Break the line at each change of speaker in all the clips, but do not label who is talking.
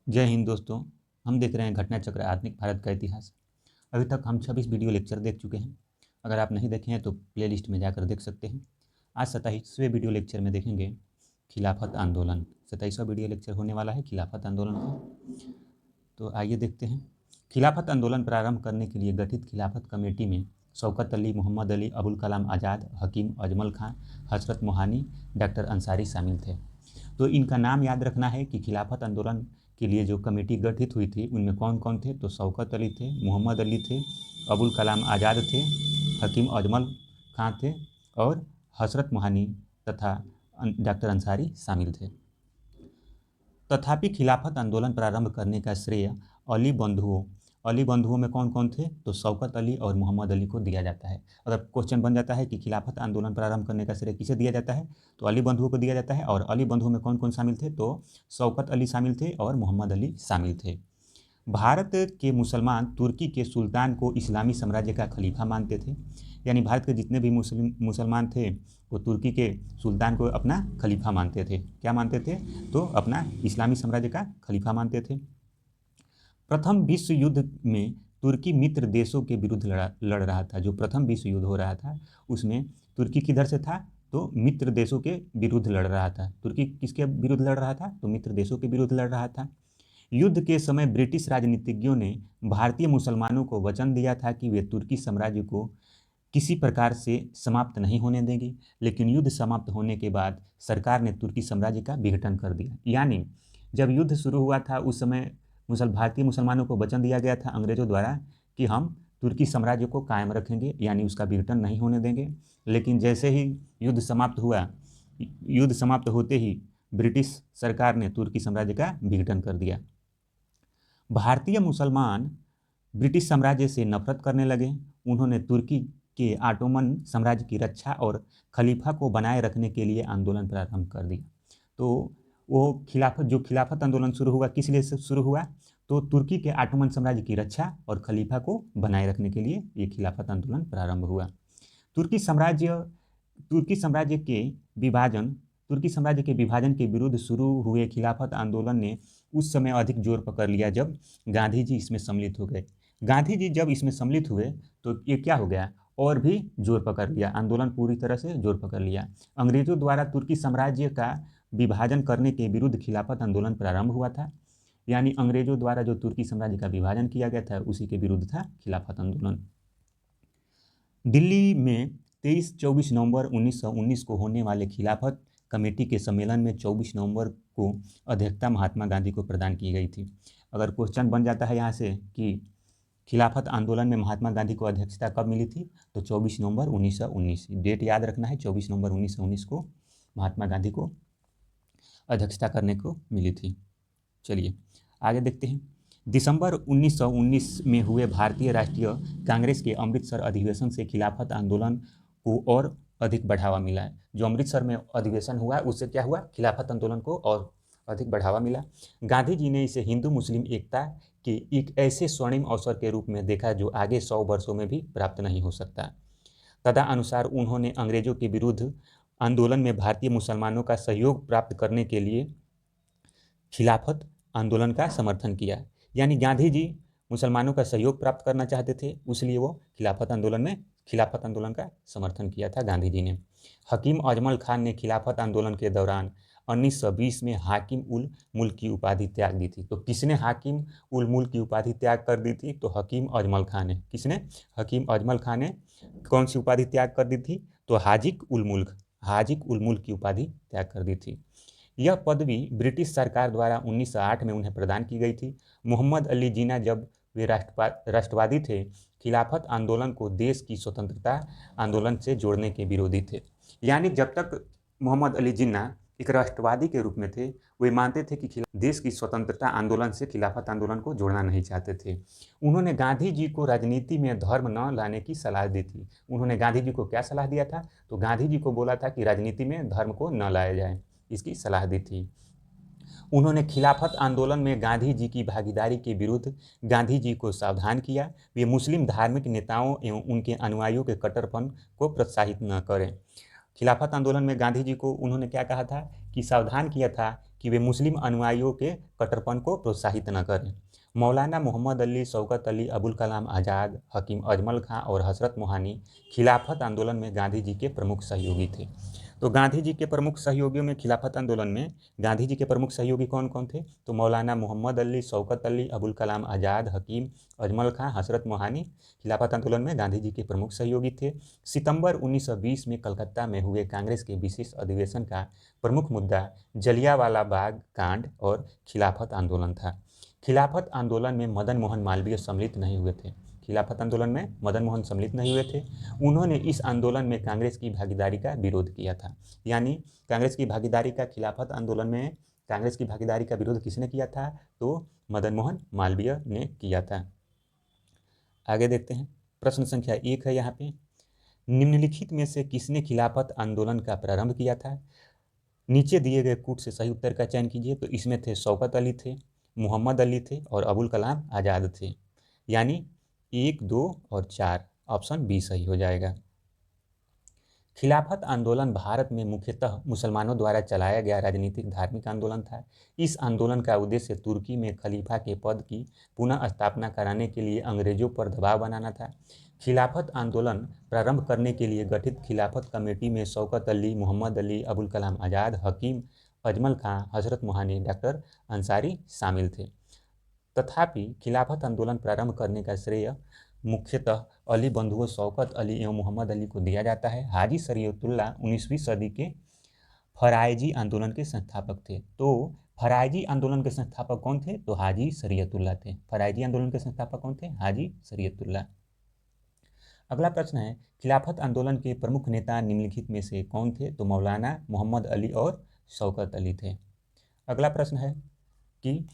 जय हिंद दोस्तों। हम देख रहे हैं घटना चक्र आधुनिक भारत का इतिहास। अभी तक हम 26 वीडियो लेक्चर देख चुके हैं। अगर आप नहीं देखे हैं तो प्लेलिस्ट में जाकर देख सकते हैं। आज 27वें वीडियो लेक्चर में देखेंगे खिलाफत आंदोलन। 27वां वीडियो लेक्चर होने वाला है खिलाफत आंदोलन का। तो आइए देखते हैं। खिलाफत आंदोलन प्रारंभ करने के लिए गठित खिलाफत कमेटी में शौकत अली, मोहम्मद अली, अबुल कलाम आज़ाद, हकीम अजमल खां, हजरत मोहानी, डॉक्टर अंसारी शामिल थे। तो इनका नाम याद रखना है कि खिलाफत आंदोलन के लिए जो कमेटी गठित हुई थी उनमें कौन कौन थे। तो शौकत अली थे, मोहम्मद अली थे, अबुल कलाम आज़ाद थे, हकीम अजमल खां थे और हजरत मोहानी तथा डॉक्टर अंसारी शामिल थे। तथापि खिलाफत आंदोलन प्रारंभ करने का श्रेय अली बंधुओं में कौन कौन थे। तो शौकत अली और मोहम्मद अली को दिया जाता है। अगर क्वेश्चन बन जाता है कि खिलाफत आंदोलन प्रारंभ करने का श्रेय किसे दिया जाता है तो अली बंधुओं को दिया जाता है। और अली बंधुओं में कौन कौन शामिल थे तो शौकत अली शामिल थे और मोहम्मद अली शामिल थे। भारत के मुसलमान तुर्की के सुल्तान को इस्लामी साम्राज्य का खलीफा मानते थे। यानी भारत के जितने भी मुसलमान थे वो तुर्की के सुल्तान को अपना खलीफा मानते थे। क्या मानते थे तो अपना इस्लामी साम्राज्य का खलीफा मानते थे। प्रथम विश्व युद्ध में तुर्की मित्र देशों के विरुद्ध लड़ रहा था। जो प्रथम विश्व युद्ध हो रहा था उसमें तुर्की किधर से था तो मित्र देशों के विरुद्ध लड़ रहा था। तुर्की किसके विरुद्ध लड़ रहा था तो मित्र देशों के विरुद्ध लड़ रहा था। युद्ध के समय ब्रिटिश राजनीतिज्ञों ने भारतीय मुसलमानों को वचन दिया था कि वे तुर्की साम्राज्य को किसी प्रकार से समाप्त नहीं होने देंगे। लेकिन युद्ध समाप्त होने के बाद सरकार ने तुर्की साम्राज्य का विघटन कर दिया। यानी जब युद्ध शुरू हुआ था उस समय भारतीय मुसलमानों को वचन दिया गया था अंग्रेजों द्वारा कि हम तुर्की साम्राज्य को कायम रखेंगे, यानी उसका विघटन नहीं होने देंगे। लेकिन जैसे ही युद्ध समाप्त हुआ, युद्ध समाप्त होते ही ब्रिटिश सरकार ने तुर्की साम्राज्य का विघटन कर दिया। भारतीय मुसलमान ब्रिटिश साम्राज्य से नफरत करने लगे। उन्होंने तुर्की के ऑटोमन साम्राज्य की रक्षा और खलीफा को बनाए रखने के लिए आंदोलन प्रारंभ कर दिया। तो वो खिलाफत आंदोलन शुरू हुआ किस लिए शुरू हुआ तो तुर्की के ऑटोमन साम्राज्य की रक्षा और खलीफा को बनाए रखने के लिए ये खिलाफत आंदोलन प्रारंभ हुआ। तुर्की साम्राज्य तुर्की साम्राज्य के विभाजन तुर्की साम्राज्य के विभाजन के विरुद्ध शुरू हुए खिलाफत आंदोलन ने उस समय अधिक जोर पकड़ लिया जब गांधी जी इसमें सम्मिलित हो गए। गांधी जी जब इसमें सम्मिलित हुए तो ये क्या हो गया और भी जोर पकड़ लिया, आंदोलन पूरी तरह से जोर पकड़ लिया। अंग्रेजों द्वारा तुर्की साम्राज्य का विभाजन करने के विरुद्ध खिलाफत आंदोलन प्रारंभ हुआ था। यानी अंग्रेजों द्वारा जो तुर्की साम्राज्य का विभाजन किया गया था उसी के विरुद्ध था खिलाफत आंदोलन। दिल्ली में 23-24 नवंबर 1919 को होने वाले खिलाफत कमेटी के सम्मेलन में 24 नवंबर को अध्यक्षता महात्मा गांधी को प्रदान की गई थी। अगर क्वेश्चन बन जाता है यहाँ से कि खिलाफत आंदोलन में महात्मा गांधी को अध्यक्षता कब मिली थी तो 24 नवंबर 1919। डेट याद रखना है, 24 नवंबर 1919 को महात्मा गांधी को अध्यक्षता करने को मिली थी। चलिए आगे देखते हैं। दिसंबर 1919 में हुए भारतीय राष्ट्रीय कांग्रेस के अमृतसर अधिवेशन से खिलाफत आंदोलन को और अधिक बढ़ावा मिला है। जो अमृतसर में अधिवेशन हुआ उससे क्या हुआ, खिलाफत आंदोलन को और अधिक बढ़ावा मिला। गांधी जी ने इसे हिंदू मुस्लिम एकता के एक ऐसे स्वर्णिम अवसर के रूप में देखा जो आगे 100 वर्षों में भी प्राप्त नहीं हो सकता। तदनुसार उन्होंने अंग्रेजों के विरुद्ध आंदोलन में भारतीय मुसलमानों का सहयोग प्राप्त करने के लिए खिलाफत आंदोलन का समर्थन किया। यानी गांधी जी मुसलमानों का सहयोग प्राप्त करना चाहते थे, इसलिए वो खिलाफत आंदोलन का समर्थन किया था गांधी जी ने। हकीम अजमल खान ने खिलाफत आंदोलन के दौरान 1920 में हाकिम उल मुल्क की उपाधि त्याग दी थी। तो किसने हाकिम उल मुल्क की उपाधि त्याग कर दी थी तो हकीम अजमल खान ने। किसने, हकीम अजमल खान ने कौन सी उपाधि त्याग कर दी थी तो हाजिक उल मुल्क की उपाधि त्याग कर दी थी। यह पदवी ब्रिटिश सरकार द्वारा 1908 में उन्हें प्रदान की गई थी। मोहम्मद अली जिन्ना जब वे राष्ट्रवादी थे, खिलाफत आंदोलन को देश की स्वतंत्रता आंदोलन से जोड़ने के विरोधी थे। यानी जब तक मोहम्मद अली जिन्ना एक राष्ट्रवादी के रूप में थे, वे मानते थे कि देश की स्वतंत्रता आंदोलन से खिलाफत आंदोलन को जोड़ना नहीं चाहते थे। उन्होंने गांधी जी को राजनीति में धर्म न लाने की सलाह दी थी। उन्होंने गांधी जी को क्या सलाह दिया था तो गांधी जी को बोला था कि राजनीति में धर्म को न लाया जाए, इसकी सलाह दी थी। उन्होंने खिलाफत आंदोलन में गांधी जी की भागीदारी के विरुद्ध गांधी जी को सावधान किया, वे मुस्लिम धार्मिक नेताओं एवं उनके अनुयायियों के कट्टरपन को प्रोत्साहित न करें। खिलाफत आंदोलन में गांधी जी को उन्होंने क्या कहा था कि सावधान किया था कि वे मुस्लिम अनुयायियों के कट्टरपन को प्रोत्साहित न करें। मौलाना मोहम्मद अली, शौकत अली, अबुल कलाम आज़ाद, हकीम अजमल खां और हजरत मोहानी खिलाफत आंदोलन में गांधी जी के प्रमुख सहयोगी थे। तो गांधी जी के प्रमुख सहयोगियों में खिलाफत आंदोलन में गांधी जी के प्रमुख सहयोगी कौन कौन थे? तो मौलाना मोहम्मद अली, शौकत अली, अबुल कलाम आज़ाद, हकीम अजमल खां, हजरत मोहानी खिलाफत आंदोलन में गांधी जी के प्रमुख सहयोगी थे। सितंबर 1920 में कलकत्ता में हुए कांग्रेस के विशेष अधिवेशन का प्रमुख मुद्दा जलियांवाला बाग कांड और खिलाफत आंदोलन था। खिलाफत आंदोलन में मदन मोहन मालवीय सम्मिलित नहीं हुए थे। खिलाफत आंदोलन में मदन मोहन सम्मिलित नहीं हुए थे। उन्होंने इस आंदोलन में कांग्रेस की भागीदारी का विरोध किया था। यानी कांग्रेस की भागीदारी का खिलाफत आंदोलन में कांग्रेस की भागीदारी का विरोध किसने किया था? तो मदन मोहन मालवीय ने किया था। आगे देखते हैं, प्रश्न संख्या 1 है यहाँ पे, निम्नलिखित में से किसने खिलाफत आंदोलन का प्रारंभ किया था? नीचे दिए गए कूट से सही उत्तर का चयन कीजिए। तो इसमें थे शौकत अली थे, मोहम्मद अली थे और अबुल कलाम आज़ाद थे। यानी 1, 2 और 4, ऑप्शन बी सही हो जाएगा। खिलाफत आंदोलन भारत में मुख्यतः मुसलमानों द्वारा चलाया गया राजनीतिक धार्मिक आंदोलन था। इस आंदोलन का उद्देश्य तुर्की में खलीफा के पद की पुनः स्थापना कराने के लिए अंग्रेजों पर दबाव बनाना था। खिलाफत आंदोलन प्रारंभ करने के लिए गठित खिलाफत कमेटी में शौकत अली, मोहम्मद अली, अबुल कलाम आज़ाद, हकीम अजमल खां, हजरत मोहानी, डॉक्टर अंसारी शामिल थे। तथापि खिलाफत आंदोलन प्रारंभ करने का श्रेय मुख्यतः अली बंधुओं शौकत अली एवं मोहम्मद अली को दिया जाता है। हाजी शरीयतुल्लाह 19वीं सदी के फरायजी आंदोलन के संस्थापक थे। तो फरायजी आंदोलन के संस्थापक कौन थे? तो हाजी शरीयतुल्लाह थे। फरायजी आंदोलन के संस्थापक कौन थे? हाजी शरीयतुल्लाह। अगला प्रश्न है, खिलाफत आंदोलन के प्रमुख नेता निम्नलिखित में से कौन थे? तो मौलाना मोहम्मद अली और शौकत अली थे। अगला प्रश्न है कि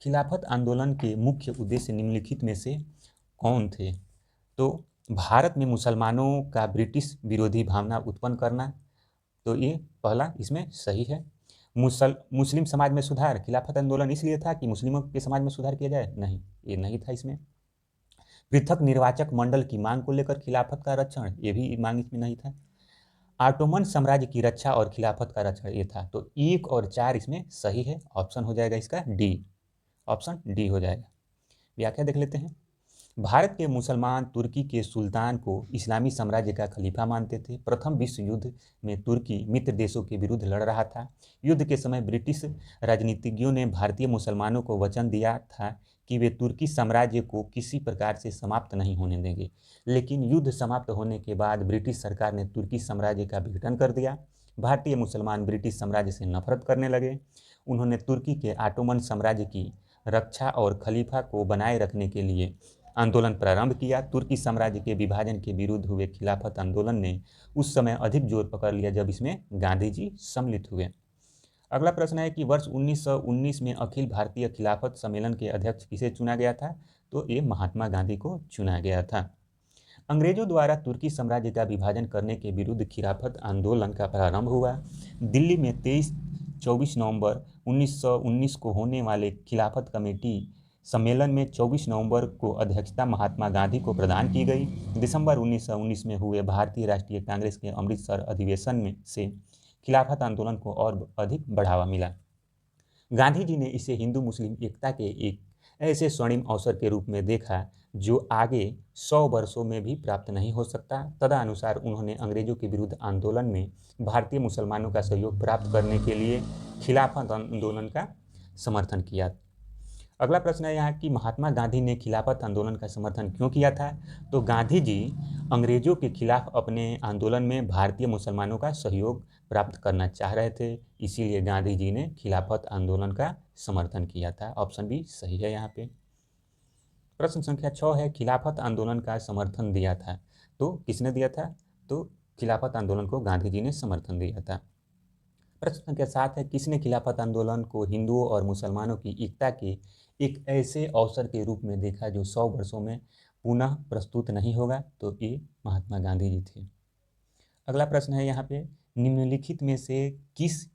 खिलाफत आंदोलन के मुख्य उद्देश्य निम्नलिखित में से कौन थे? तो भारत में मुसलमानों का ब्रिटिश विरोधी भावना उत्पन्न करना, तो ये पहला इसमें सही है। मुस्लिम समाज में सुधार, खिलाफत आंदोलन इसलिए था कि मुस्लिमों के समाज में सुधार किया जाए? नहीं, ये नहीं था इसमें। पृथक निर्वाचक मंडल की मांग को लेकर खिलाफत का रक्षण, ये भी मांग इसमें नहीं था। ऑटोमन साम्राज्य की रक्षा और खिलाफत का रक्षण, ये था। तो 1 और 4 इसमें सही है, ऑप्शन हो जाएगा इसका डी, ऑप्शन डी हो जाएगा। व्याख्या देख लेते हैं। भारत के मुसलमान तुर्की के सुल्तान को इस्लामी साम्राज्य का खलीफा मानते थे। प्रथम विश्व युद्ध में तुर्की मित्र देशों के विरुद्ध लड़ रहा था। युद्ध के समय ब्रिटिश राजनीतिज्ञों ने भारतीय मुसलमानों को वचन दिया था कि वे तुर्की साम्राज्य को किसी प्रकार से समाप्त नहीं होने देंगे। लेकिन युद्ध समाप्त होने के बाद ब्रिटिश सरकार ने तुर्की साम्राज्य का विघटन कर दिया। भारतीय मुसलमान ब्रिटिश साम्राज्य से नफरत करने लगे। उन्होंने तुर्की के ऑटोमन साम्राज्य की रक्षा और खलीफा को बनाए रखने के लिए आंदोलन प्रारंभ किया। तुर्की साम्राज्य के विभाजन के विरुद्ध हुए खिलाफत आंदोलन ने उस समय अधिक जोर पकड़ लिया जब इसमें गांधी जी सम्मिलित हुए। अगला प्रश्न है कि वर्ष 1919 में अखिल भारतीय खिलाफत सम्मेलन के अध्यक्ष किसे चुना गया था? तो ये महात्मा गांधी को चुना गया था। अंग्रेजों द्वारा तुर्की साम्राज्य का विभाजन करने के विरुद्ध खिलाफत आंदोलन का प्रारंभ हुआ। दिल्ली में 24 नवंबर 1919 को होने वाले खिलाफत कमेटी सम्मेलन में 24 नवंबर को अध्यक्षता महात्मा गांधी को प्रदान की गई। दिसंबर 1919 में हुए भारतीय राष्ट्रीय कांग्रेस के अमृतसर अधिवेशन में से खिलाफत आंदोलन को और अधिक बढ़ावा मिला। गांधी जी ने इसे हिंदू मुस्लिम एकता के एक ऐसे स्वर्णिम अवसर के रूप में देखा जो आगे 100 वर्षों में भी प्राप्त नहीं हो सकता। तदनुसार उन्होंने अंग्रेजों के विरुद्ध आंदोलन में भारतीय मुसलमानों का सहयोग प्राप्त करने के लिए खिलाफत आंदोलन का समर्थन किया। अगला प्रश्न है यहाँ कि महात्मा गांधी ने खिलाफत आंदोलन का समर्थन क्यों किया था? तो गांधी जी अंग्रेजों के खिलाफ अपने आंदोलन में भारतीय मुसलमानों का सहयोग प्राप्त करना चाह रहे थे, इसीलिए गांधी जी ने खिलाफत आंदोलन का समर्थन किया था। ऑप्शन बी सही है यहाँ पे। प्रश्न संख्या 6 है, खिलाफत आंदोलन का समर्थन दिया था, तो किसने दिया था? तो खिलाफत आंदोलन को गांधी जी ने समर्थन दिया था। प्रश्न संख्या 7 है, किसने खिलाफत आंदोलन को हिंदुओं और मुसलमानों की एकता के एक ऐसे अवसर के रूप में देखा जो 100 वर्षों में पुनः प्रस्तुत नहीं होगा? तो ये महात्मा गांधी जी थे। अगला प्रश्न है यहाँ पे, निम्नलिखित में से किस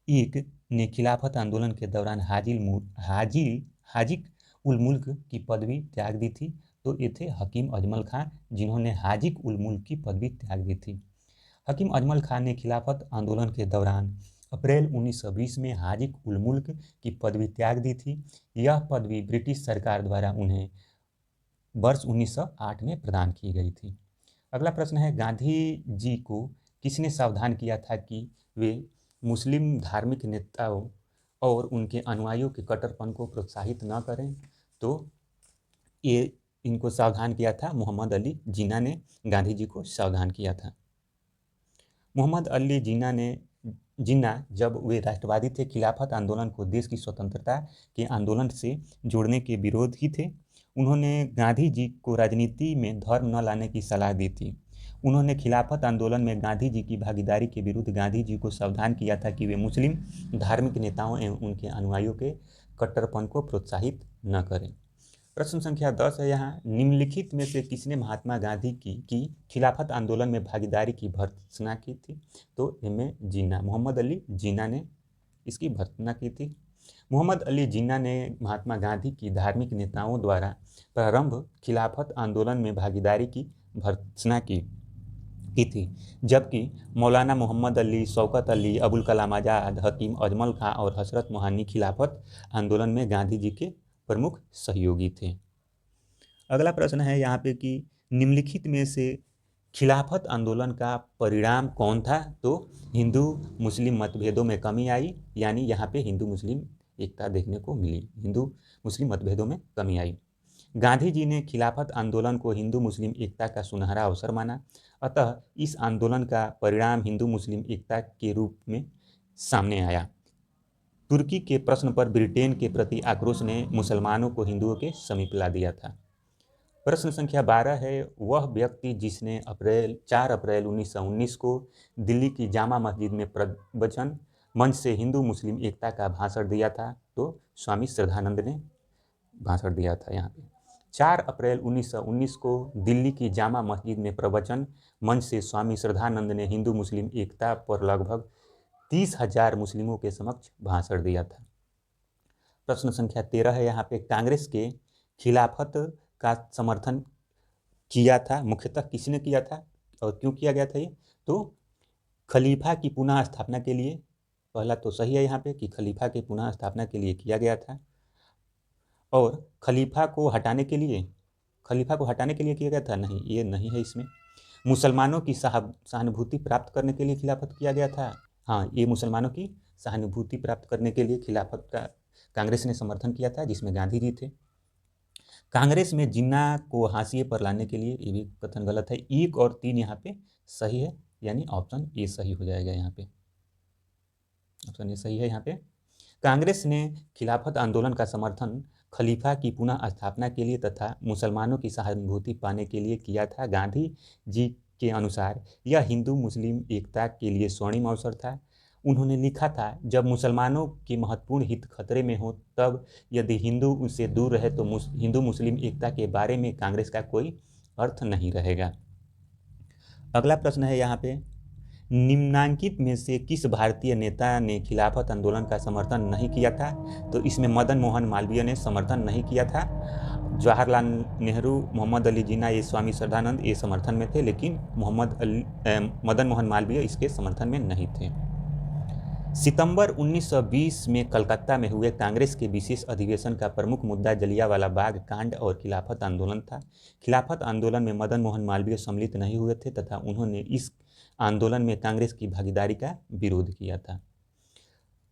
एक ने खिलाफत आंदोलन के दौरान हाजिक उल मुल्क की पदवी त्याग दी थी? तो ये थे हकीम अजमल खां, जिन्होंने हाजिक उल मुल्क की पदवी त्याग दी थी। हकीम अजमल खां ने खिलाफत आंदोलन के दौरान अप्रैल 1920 में हाजी उल मुल्क की पदवी त्याग दी थी। यह पदवी ब्रिटिश सरकार द्वारा उन्हें वर्ष 1908 में प्रदान की गई थी। अगला प्रश्न है, गांधी जी को किसने सावधान किया था कि वे मुस्लिम धार्मिक नेताओं और उनके अनुयायियों के कट्टरपन को प्रोत्साहित न करें? तो ये इनको सावधान किया था मोहम्मद अली जिन्ना ने गांधी जी को सावधान किया था। मोहम्मद अली जिन्ना जब वे राष्ट्रवादी थे, खिलाफत आंदोलन को देश की स्वतंत्रता के आंदोलन से जोड़ने के विरोधी थे। उन्होंने गांधी जी को राजनीति में धर्म न लाने की सलाह दी थी। उन्होंने खिलाफत आंदोलन में गांधी जी की भागीदारी के विरुद्ध गांधी जी को सावधान किया था कि वे मुस्लिम धार्मिक नेताओं एवं उनके अनुयायियों के कट्टरपन को प्रोत्साहित न करें। प्रश्न संख्या 10 है यहाँ, निम्नलिखित में से किसने महात्मा गांधी की खिलाफत आंदोलन में भागीदारी की भर्त्सना की थी? तो एम.ए. जिन्ना, मोहम्मद अली जिन्ना ने इसकी भर्त्सना की थी। मोहम्मद अली जिन्ना ने महात्मा गांधी की धार्मिक नेताओं द्वारा प्रारंभ खिलाफत आंदोलन में भागीदारी की भर्त्सना की थी, जबकि मौलाना मोहम्मद अली, शौकत अली, अबुल कलाम आज़ाद, हकीम अजमल खां और हजरत मोहनी खिलाफत आंदोलन में गांधी जी के प्रमुख सहयोगी थे। अगला प्रश्न है यहाँ पे कि निम्नलिखित में से खिलाफत आंदोलन का परिणाम कौन था? तो हिंदू मुस्लिम मतभेदों में कमी आई, यानी यहाँ पे हिंदू मुस्लिम एकता देखने को मिली, हिंदू मुस्लिम मतभेदों में कमी आई। गांधी जी ने खिलाफत आंदोलन को हिंदू मुस्लिम एकता का सुनहरा अवसर माना, अतः इस आंदोलन का परिणाम हिंदू मुस्लिम एकता के रूप में सामने आया। तुर्की के प्रश्न पर ब्रिटेन के प्रति आक्रोश ने मुसलमानों को हिंदुओं के समीप ला दिया था। प्रश्न संख्या 12 है, वह व्यक्ति जिसने 4 अप्रैल 1919 को दिल्ली की जामा मस्जिद में प्रवचन मंच से हिंदू मुस्लिम एकता का भाषण दिया था? तो स्वामी श्रद्धानंद ने भाषण दिया था। यहाँ पे 4 अप्रैल 1919 को दिल्ली की जामा मस्जिद में प्रवचन मंच से स्वामी श्रद्धानंद ने हिंदू मुस्लिम एकता पर लगभग 30,000 मुस्लिमों के समक्ष भाषण दिया था। प्रश्न संख्या 13 है, यहाँ पे कांग्रेस के खिलाफत का समर्थन किया था, मुख्यतः किसने किया था और क्यों किया गया था ये? तो खलीफा की पुनः स्थापना के लिए, पहला तो सही है यहाँ पे कि खलीफा की पुनः स्थापना के लिए किया गया था, और खलीफा को हटाने के लिए किया गया था? नहीं, ये नहीं है इसमें। मुसलमानों की सहानुभूति प्राप्त करने के लिए खिलाफत किया गया था? हाँ, ये मुसलमानों की सहानुभूति प्राप्त करने के लिए खिलाफत का कांग्रेस ने समर्थन किया था, जिसमें गांधी जी थे। कांग्रेस में जिन्ना को हाशिए पर लाने के लिए, ये भी कथन गलत है। 1 और 3 यहाँ पे सही है, यानी ऑप्शन ए सही हो जाएगा। यहाँ पे ऑप्शन ए सही है। यहाँ पे कांग्रेस ने खिलाफत आंदोलन का समर्थन खलीफा की पुनः स्थापना के लिए तथा मुसलमानों की सहानुभूति पाने के लिए किया था। गांधी जी के अनुसार यह हिंदू मुस्लिम एकता के लिए स्वर्णिम अवसर था। उन्होंने लिखा था, जब मुसलमानों के महत्वपूर्ण हित खतरे में हो, तब यदि हिंदू उससे दूर रहे तो हिंदू मुस्लिम एकता के बारे में कांग्रेस का कोई अर्थ नहीं रहेगा। अगला प्रश्न है यहाँ पे, निम्नांकित में से किस भारतीय नेता ने खिलाफत आंदोलन का समर्थन नहीं किया था? तो इसमें मदन मोहन मालवीय ने समर्थन नहीं किया था। जवाहरलाल नेहरू, मोहम्मद अली जिन्ना, ये स्वामी श्रद्धानंद ये समर्थन में थे, लेकिन मदन मोहन मालवीय इसके समर्थन में नहीं थे। सितंबर 1920 में कलकत्ता में हुए कांग्रेस के विशेष अधिवेशन का प्रमुख मुद्दा जलियांवाला बाग कांड और खिलाफत आंदोलन था। खिलाफत आंदोलन में मदन मोहन मालवीय सम्मिलित नहीं हुए थे तथा उन्होंने इस आंदोलन में कांग्रेस की भागीदारी का विरोध किया था।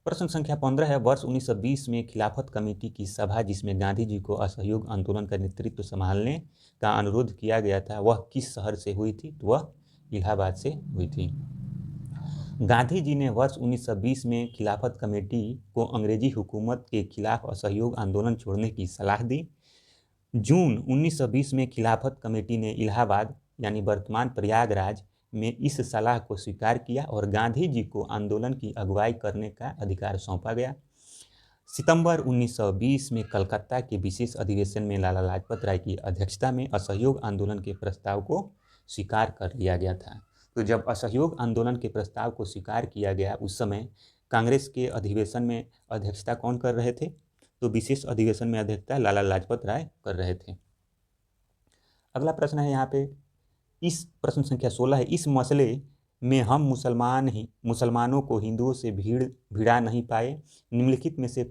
प्रश्न संख्या 15 है, वर्ष 1920 में खिलाफत कमेटी की सभा जिसमें गांधी जी को असहयोग आंदोलन का नेतृत्व संभालने का अनुरोध किया गया था, वह किस शहर से हुई थी? तो वह इलाहाबाद से हुई थी। गांधी जी ने वर्ष 1920 में खिलाफत कमेटी को अंग्रेजी हुकूमत के खिलाफ असहयोग आंदोलन छोड़ने की सलाह दी। जून 1920 में खिलाफत कमेटी ने इलाहाबाद यानी वर्तमान प्रयागराज में इस सलाह को स्वीकार किया और गांधी जी को आंदोलन की अगुवाई करने का अधिकार सौंपा गया। सितंबर 1920 में कलकत्ता के विशेष अधिवेशन में लाला लाजपत राय की अध्यक्षता में असहयोग आंदोलन के प्रस्ताव को स्वीकार कर लिया गया था। तो जब असहयोग आंदोलन के प्रस्ताव को स्वीकार किया गया, उस समय कांग्रेस के अधिवेशन में अध्यक्षता कौन कर रहे थे? तो विशेष अधिवेशन में अध्यक्षता लाला लाजपत राय कर रहे थे। अगला प्रश्न है यहाँ पे, इस प्रश्न संख्या 16 है, इस मसले में हम मुसलमानों को हिंदुओं से भिड़ा नहीं पाए। निम्नलिखित में से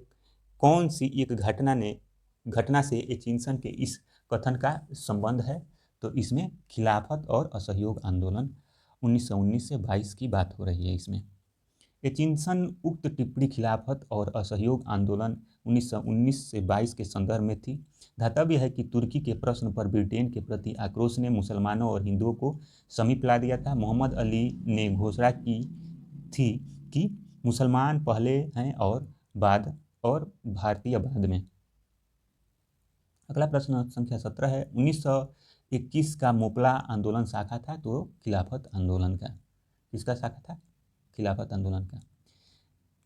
कौन सी एक घटना से एचिंसन के इस कथन का संबंध है? तो इसमें खिलाफत और असहयोग आंदोलन 1919 से 22 की बात हो रही है। इसमें एचिंसन उक्त टिप्पणी खिलाफत और असहयोग आंदोलन 1919 से 22 के संदर्भ में थी। धातव्य है कि तुर्की के प्रश्न पर ब्रिटेन के प्रति आक्रोश ने मुसलमानों और हिंदुओं को समीप ला दिया था। मोहम्मद अली ने घोषणा की थी कि मुसलमान पहले हैं और भारतीय बाद में। अगला प्रश्न संख्या 17 है। 1921 का मोपला आंदोलन शाखा था, तो खिलाफत आंदोलन का। किसका शाखा था? खिलाफत आंदोलन का।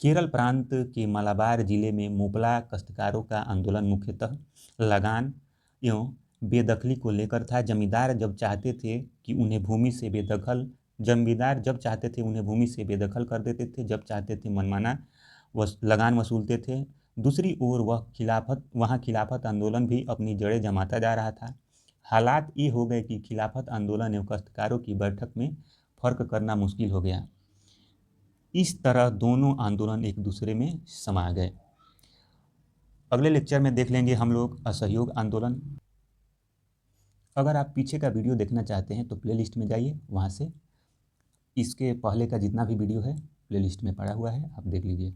केरल प्रांत के मलाबार जिले में मोपला काश्तकारों का आंदोलन मुख्यतः लगान एवं बेदखली को लेकर था। जमींदार जब चाहते थे उन्हें भूमि से बेदखल कर देते थे, जब चाहते थे मनमाना लगान वसूलते थे। दूसरी ओर वहाँ खिलाफत आंदोलन भी अपनी जड़ें जमाता जा रहा था। हालात ये हो गए कि खिलाफत आंदोलन एवं काश्तकारों की बैठक में फर्क करना मुश्किल हो गया। इस तरह दोनों आंदोलन एक दूसरे में समा गए। अगले लेक्चर में देख लेंगे हम लोग असहयोग आंदोलन। अगर आप पीछे का वीडियो देखना चाहते हैं तो प्लेलिस्ट में जाइए, वहाँ से इसके पहले का जितना भी वीडियो है प्लेलिस्ट में पड़ा हुआ है, आप देख लीजिए।